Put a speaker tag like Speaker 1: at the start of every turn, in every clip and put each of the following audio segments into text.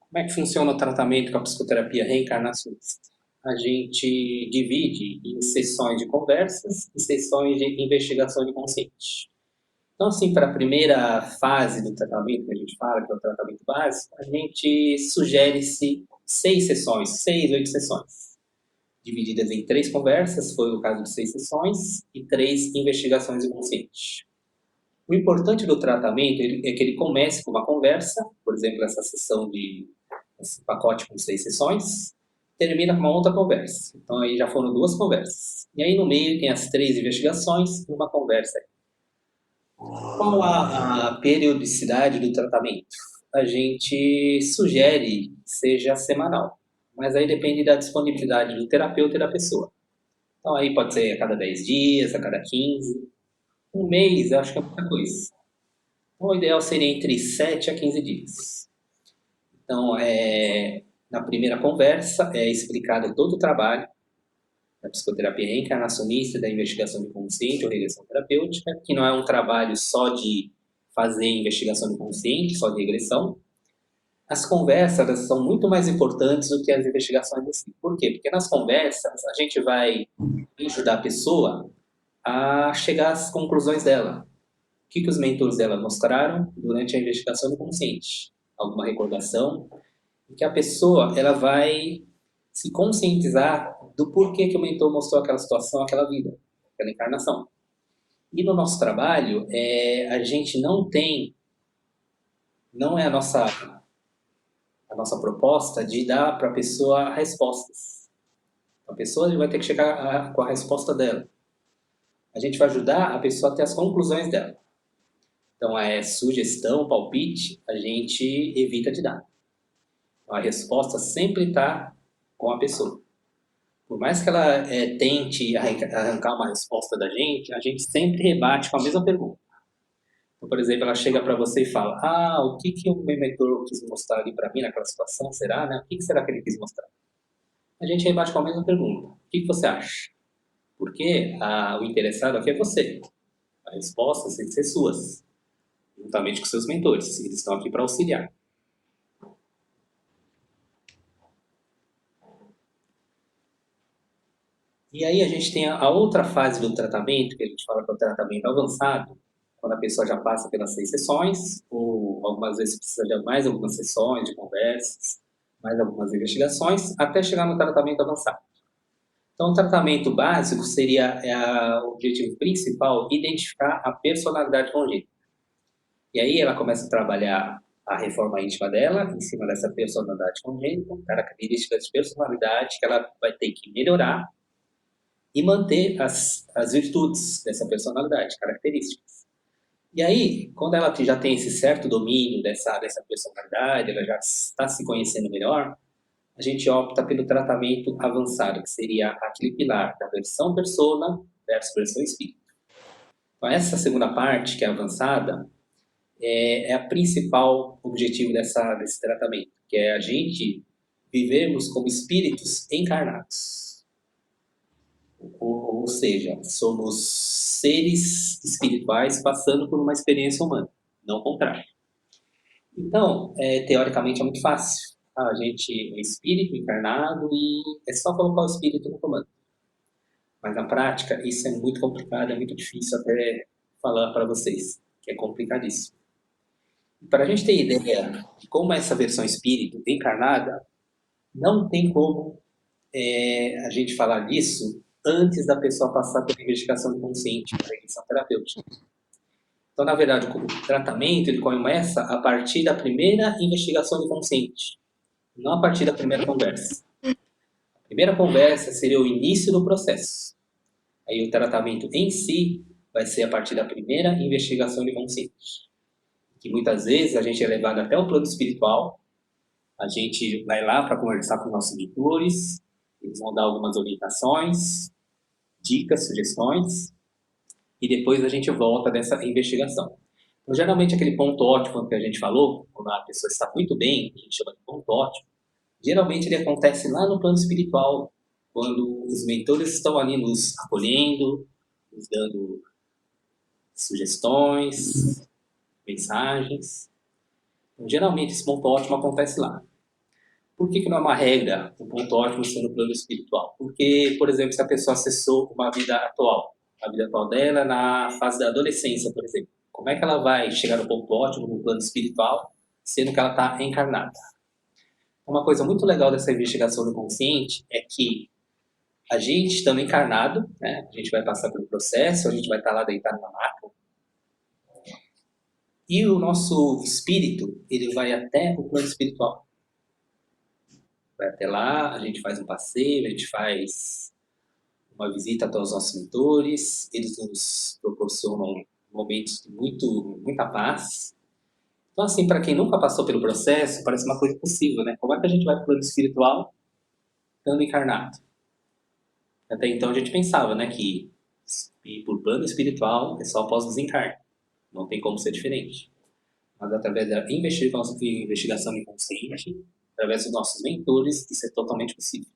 Speaker 1: Como é que funciona o tratamento com a psicoterapia reencarnacionista? A gente divide em sessões de conversas e sessões de investigação de consciente. Então, assim, para a primeira fase do tratamento, que a gente fala, que é o tratamento básico, a gente sugere-se 6 sessões, 6, 8 sessões, divididas em 3 conversas, foi o caso de 6 sessões, e 3 investigações de consciente. O importante do tratamento é que ele comece com uma conversa, por exemplo, essa sessão de esse pacote com 6 sessões, termina com uma outra conversa. Então aí já foram 2 conversas. E aí no meio tem as 3 investigações e uma conversa. Qual a periodicidade do tratamento? A gente sugere que seja semanal, mas aí depende da disponibilidade do terapeuta e da pessoa. Então aí pode ser a cada 10 dias, a cada 15. Um mês, eu acho que é muita coisa. Então, o ideal seria entre 7 a 15 dias. Então, na primeira conversa é explicado todo o trabalho da psicoterapia reencarnacionista, da investigação do inconsciente ou regressão terapêutica, que não é um trabalho só de fazer investigação do inconsciente, só de regressão. As conversas elas são muito mais importantes do que as investigações em si. Por quê? Porque nas conversas a gente vai ajudar a pessoa a chegar às conclusões dela. O que os mentores dela mostraram durante a investigação do consciente? Alguma recordação? Que a pessoa ela vai se conscientizar do porquê que o mentor mostrou aquela situação, aquela vida, aquela encarnação. E no nosso trabalho, a gente não tem, não é a nossa proposta de dar para a pessoa respostas. A pessoa vai ter que chegar com a resposta dela. A gente vai ajudar a pessoa a ter as conclusões dela. Então, sugestão, palpite, a gente evita de dar. A resposta sempre está com a pessoa. Por mais que ela tente arrancar uma resposta da gente, a gente sempre rebate com a mesma pergunta. Então, por exemplo, ela chega para você e fala: o que o meu mentor quis mostrar ali para mim naquela situação? Será, né? O que será que ele quis mostrar? A gente rebate com a mesma pergunta: o que você acha? Porque o interessado aqui é você. As respostas têm que ser suas, juntamente com seus mentores. Eles estão aqui para auxiliar. E aí a gente tem a outra fase do tratamento, que a gente fala que é o tratamento avançado, quando a pessoa já passa pelas 6 sessões, ou algumas vezes precisa de mais algumas sessões de conversas, mais algumas investigações, até chegar no tratamento avançado. Então, o tratamento básico seria o objetivo principal, identificar a personalidade congênita. E aí ela começa a trabalhar a reforma íntima dela, em cima dessa personalidade congênita, características de personalidade que ela vai ter que melhorar e manter as virtudes dessa personalidade, características. E aí, quando ela já tem esse certo domínio dessa personalidade, ela já está se conhecendo melhor, a gente opta pelo tratamento avançado, que seria aquele pilar da versão persona versus versão espírito. Então, essa segunda parte, que é avançada, é a principal objetivo desse tratamento, que é a gente vivermos como espíritos encarnados. Ou seja, somos seres espirituais passando por uma experiência humana, não o contrário. Então, teoricamente é muito fácil. A gente é espírito encarnado e é só colocar o espírito no comando. Mas na prática, isso é muito complicado, é muito difícil até falar para vocês, que é complicadíssimo. Para a gente ter ideia de como é essa versão espírito encarnada, não tem como a gente falar disso antes da pessoa passar pela investigação do consciente, pela regressão terapêutica. Então, na verdade, o tratamento ele começa a partir da primeira investigação do consciente, não a partir da primeira conversa. A primeira conversa seria o início do processo. Aí o tratamento em si vai ser a partir da primeira investigação do consciente. Que muitas vezes a gente é levado até o plano espiritual, a gente vai lá para conversar com nossos mentores, eles vão dar algumas orientações, dicas, sugestões, e depois a gente volta dessa investigação. Então, geralmente, aquele ponto ótimo que a gente falou, quando a pessoa está muito bem, a gente chama de ponto ótimo, geralmente ele acontece lá no plano espiritual, quando os mentores estão ali nos acolhendo, nos dando sugestões, mensagens. Então, geralmente, esse ponto ótimo acontece lá. Por que não é uma regra, um ponto ótimo ser no plano espiritual? Porque, por exemplo, se a pessoa acessou uma vida atual, a vida atual dela na fase da adolescência, por exemplo, como é que ela vai chegar no ponto ótimo no plano espiritual, sendo que ela está encarnada? Uma coisa muito legal dessa investigação do consciente é que a gente estando encarnado, né, a gente vai passar pelo processo, a gente vai estar lá deitado na maca, e o nosso espírito, ele vai até o plano espiritual. Vai até lá, a gente faz um passeio, a gente faz uma visita até os nossos mentores, eles nos proporcionam momentos de muita paz. Então, assim, para quem nunca passou pelo processo, parece uma coisa possível, né? Como é que a gente vai para o plano espiritual estando encarnado? Até então a gente pensava, né, que ir para o plano espiritual é só após desencarne. Não tem como ser diferente. Mas através da investigação inconsciente, através dos nossos mentores, isso é totalmente possível.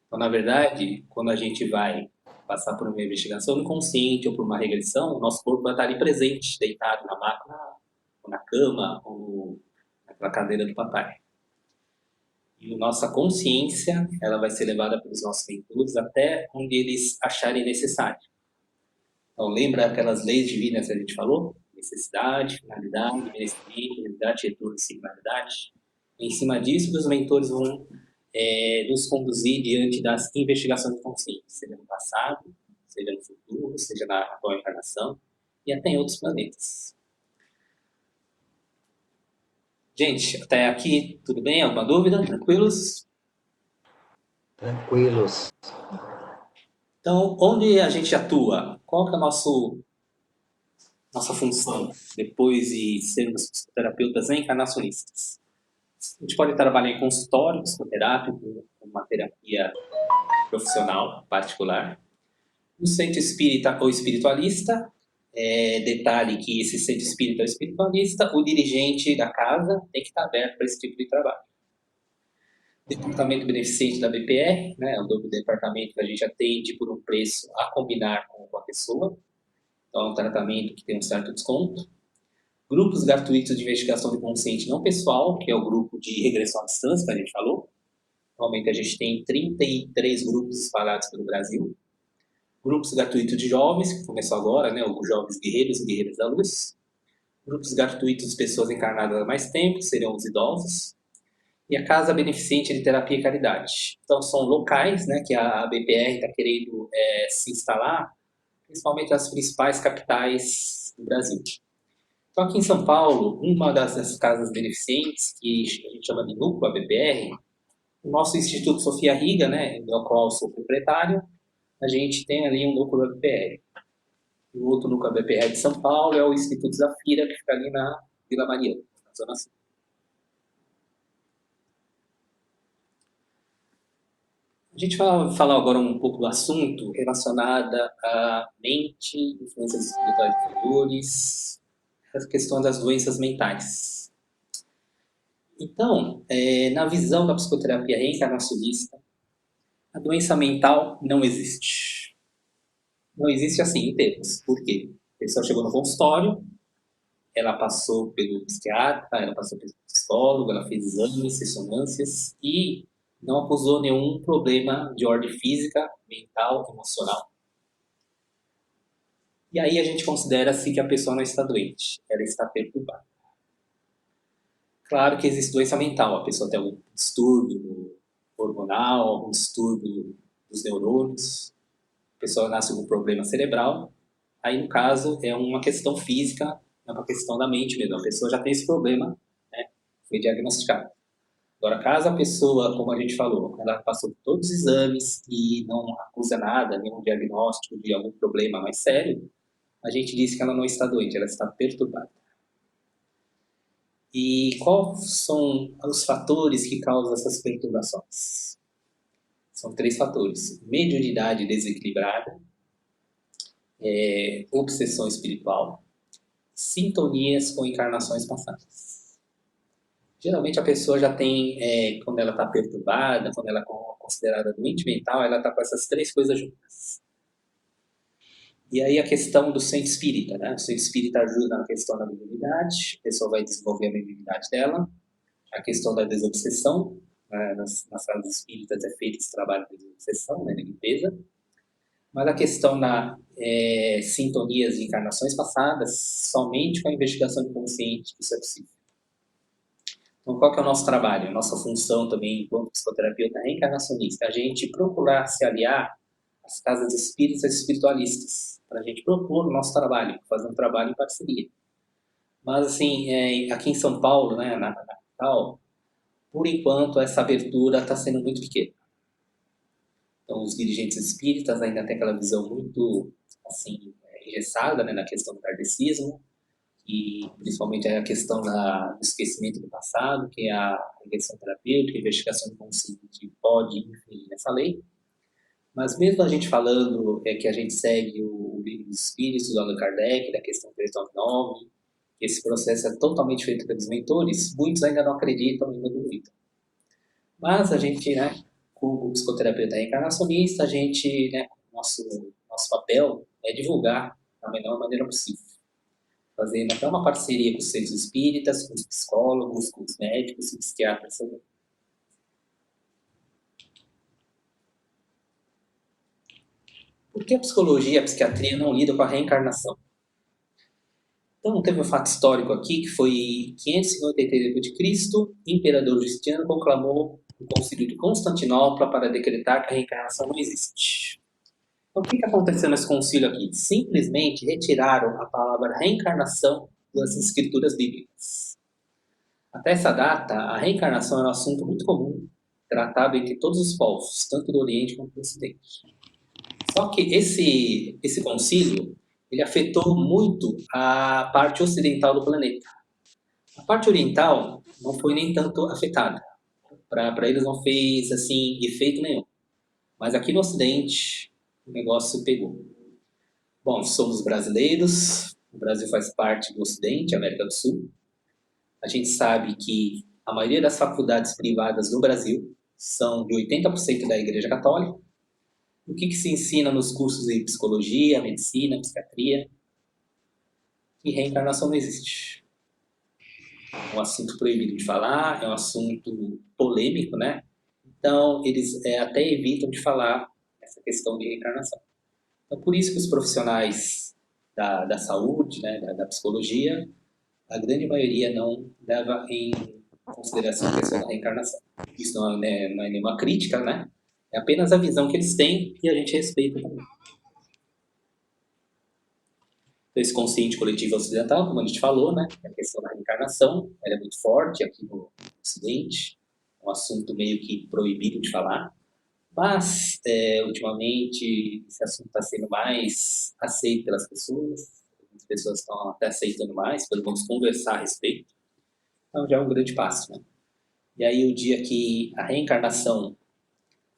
Speaker 1: Então, na verdade, quando a gente vai passar por uma investigação inconsciente ou por uma regressão, o nosso corpo vai estar ali presente, deitado na máquina, ou na cama, ou naquela cadeira do papai. E a nossa consciência, ela vai ser levada pelos nossos mentores até onde eles acharem necessário. Então, lembra aquelas leis divinas que a gente falou? Necessidade, finalidade, merecimento, realidade, retorno e singularidade. Em cima disso, os mentores vão nos conduzir diante das investigações conscientes, seja no passado, seja no futuro, seja na atual encarnação e até em outros planetas. Gente, até aqui tudo bem? Alguma dúvida? Tranquilos?
Speaker 2: Tranquilos.
Speaker 1: Então, onde a gente atua? Qual que é a nossa função depois de sermos terapeutas encarnacionistas? A gente pode trabalhar em consultório psicoterápico, uma terapia profissional particular. No centro espírita ou espiritualista, detalhe que esse centro espírita ou espiritualista, o dirigente da casa tem que estar aberto para esse tipo de trabalho. Departamento beneficente da BPR, né, o departamento que a gente atende por um preço a combinar com a pessoa, então é um tratamento que tem um certo desconto. Grupos gratuitos de investigação do consciente não pessoal, que é o grupo de regressão à distância que a gente falou. Atualmente a gente tem 33 grupos espalhados pelo Brasil. Grupos gratuitos de jovens, que começou agora, né, os jovens guerreiros e guerreiras da luz. Grupos gratuitos de pessoas encarnadas há mais tempo, seriam os idosos. E a Casa Beneficente de Terapia e Caridade. Então, são locais, né, que a BPR está querendo se instalar, principalmente nas principais capitais do Brasil. Então, aqui em São Paulo, uma dessas casas beneficentes, que a gente chama de Núcleo ABPR, o nosso Instituto Sofia Riga, né, do qual eu sou proprietário, a gente tem ali um núcleo ABPR. O outro núcleo ABPR de São Paulo é o Instituto Zafira, que fica ali na Vila Mariana, na Zona Sul. A gente vai falar agora um pouco do assunto relacionado à mente, influências espirituais inferiores, a questão das doenças mentais. Então, na visão da psicoterapia reencarnacionista, a doença mental não existe. Não existe assim em termos. Por quê? A pessoa chegou no consultório, ela passou pelo psiquiatra, ela passou pelo psicólogo, ela fez exames, ressonâncias e não acusou nenhum problema de ordem física, mental, emocional. E aí a gente considera-se que a pessoa não está doente, ela está perturbada. Claro que existe doença mental, a pessoa tem algum distúrbio hormonal, algum distúrbio dos neurônios, a pessoa nasce com um problema cerebral, aí no caso é uma questão física, é uma questão da mente mesmo, a pessoa já tem esse problema, né, foi diagnosticado. Agora, caso a pessoa, como a gente falou, ela passou por todos os exames e não acusa nada, nenhum diagnóstico de algum problema mais sério, a gente diz que ela não está doente, ela está perturbada. E quais são os fatores que causam essas perturbações? São 3 fatores: mediunidade desequilibrada, obsessão espiritual, sintonias com encarnações passadas. Geralmente a pessoa já tem, quando ela está perturbada, quando ela é considerada doente mental, ela está com essas 3 coisas juntas. E aí a questão do centro espírita, né? O centro espírita ajuda na questão da mediunidade, a pessoa vai desenvolver a mediunidade dela. a questão da desobsessão, nas casas espíritas é feito esse trabalho de desobsessão, né, de limpeza, mas a questão da sintonias de encarnações passadas, somente com a investigação inconsciente, isso é possível. Então, qual que é o nosso trabalho? A nossa função também, enquanto psicoterapeuta reencarnacionista, a gente procurar se aliar às casas espíritas espiritualistas, para a gente propor o nosso trabalho, fazer um trabalho em parceria. Mas, assim, aqui em São Paulo, né, na capital, por enquanto, essa abertura está sendo muito pequena. Então, os dirigentes espíritas ainda têm aquela visão muito, assim, engessada, né, na questão do kardecismo, e principalmente a questão do esquecimento do passado, que é a regressão terapêutica, a investigação inconsciente pode, enfim, nessa lei. Mas mesmo a gente falando que a gente segue os espíritos do Allan Kardec, da questão 399, que esse processo é totalmente feito pelos mentores, muitos ainda não acreditam, ainda duvidam. Mas a gente, né, como psicoterapeuta reencarnacionista, a gente, né, nosso papel é divulgar da melhor maneira possível. Fazendo até uma parceria com os centros espíritas, com os psicólogos, com os médicos e psiquiatras também. Por que a psicologia e a psiquiatria não lidam com a reencarnação? Então, teve um fato histórico aqui, que foi 550 d.C., Imperador Justiniano conclamou o Concílio de Constantinopla para decretar que a reencarnação não existe. Então, o que aconteceu nesse concílio aqui? Simplesmente retiraram a palavra reencarnação das escrituras bíblicas. Até essa data, a reencarnação era um assunto muito comum, tratado entre todos os povos, tanto do Oriente quanto do Ocidente. Só que esse concílio, ele afetou muito a parte ocidental do planeta. A parte oriental não foi nem tanto afetada. Para eles não fez, assim, efeito nenhum. Mas aqui no Ocidente, o negócio pegou. Bom, somos brasileiros, o Brasil faz parte do Ocidente, América do Sul. A gente sabe que a maioria das faculdades privadas no Brasil são de 80% da Igreja Católica. O que se ensina nos cursos de psicologia, medicina, psiquiatria? Que reencarnação não existe. É um assunto proibido de falar, é um assunto polêmico, né? Então, eles até evitam de falar essa questão de reencarnação. Então, por isso que os profissionais da saúde, né, da psicologia, a grande maioria não leva em consideração a questão da reencarnação. Isso não é nenhuma crítica, né? É apenas a visão que eles têm e a gente respeita também. Então, esse consciente coletivo ocidental, como a gente falou, né? A questão da reencarnação, ela é muito forte aqui no Ocidente, um assunto meio que proibido de falar, mas ultimamente esse assunto está sendo mais aceito pelas pessoas, as pessoas estão até aceitando mais, pelo menos conversar a respeito, então já é um grande passo, né? E aí o dia que a reencarnação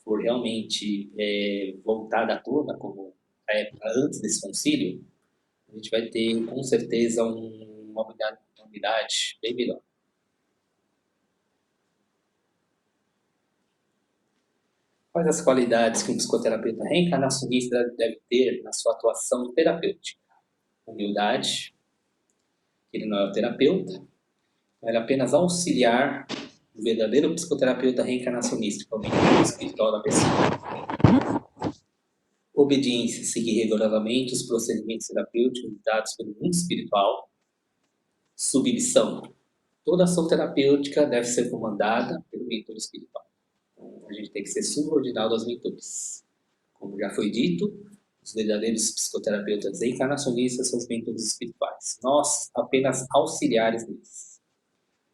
Speaker 1: for realmente voltada à tona, como a época antes desse concílio, a gente vai ter com certeza uma unidade bem melhor. Quais as qualidades que um psicoterapeuta reencarnacionista deve ter na sua atuação terapêutica? Humildade, ele não é o terapeuta, ele é apenas auxiliar o verdadeiro psicoterapeuta reencarnacionista, que é o mentor espiritual da pessoa. Obediência, seguir rigorosamente os procedimentos terapêuticos dados pelo mundo espiritual. Submissão, toda ação terapêutica deve ser comandada pelo mentor espiritual. Então, a gente tem que ser subordinado aos mentores. Como já foi dito, os verdadeiros psicoterapeutas reencarnacionistas são os mentores espirituais. Nós, apenas auxiliares deles.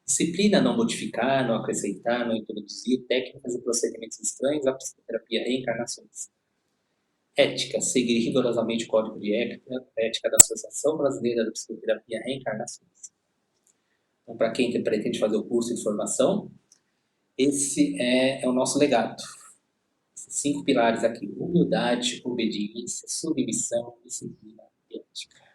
Speaker 1: Disciplina, não modificar, não acrescentar, não introduzir técnicas e procedimentos estranhos à psicoterapia reencarnacionista. Ética, seguir rigorosamente o Código de Ética da Associação Brasileira da Psicoterapia Reencarnacionista. Então, para quem pretende fazer o curso de formação, esse é o nosso legado. Esses 5 pilares aqui: humildade, obediência, submissão, disciplina e ética.